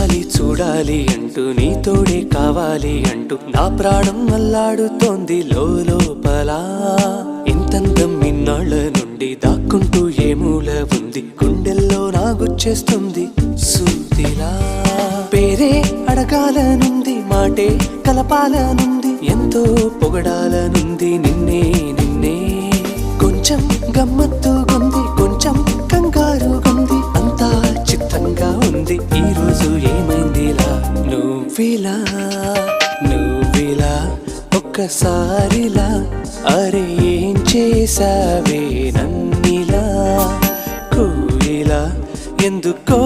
చూడాలి చూడాలి అంటూ నీ తోడే కావాలి అంటూ నా ప్రాణం అల్లాడుతోంది లోపల. ఇంతందం ఇన్నాళ్ళ నుండి దాక్కుంటూ ఏ మూల ఉంది, గుండెల్లో నాగుచ్చేస్తుంది సూదిలా. పేరే అడగాలనుంది, మాటే కలపాలనుంది, ఎంతో పొగడాలనుంది నిన్నే నిన్నే. కొంచెం గమ్మత్తుగుంది, కొంచెం కంగారుగుంది, అంతా చిత్తంగా ఉంది. ఈ రోజు ఏమైందిలా, నువ్విలా నువ్విలా ఒక్కసారిలా, అరే ఏం చేసావే నన్నిలా. కోయిలా ఎందుకో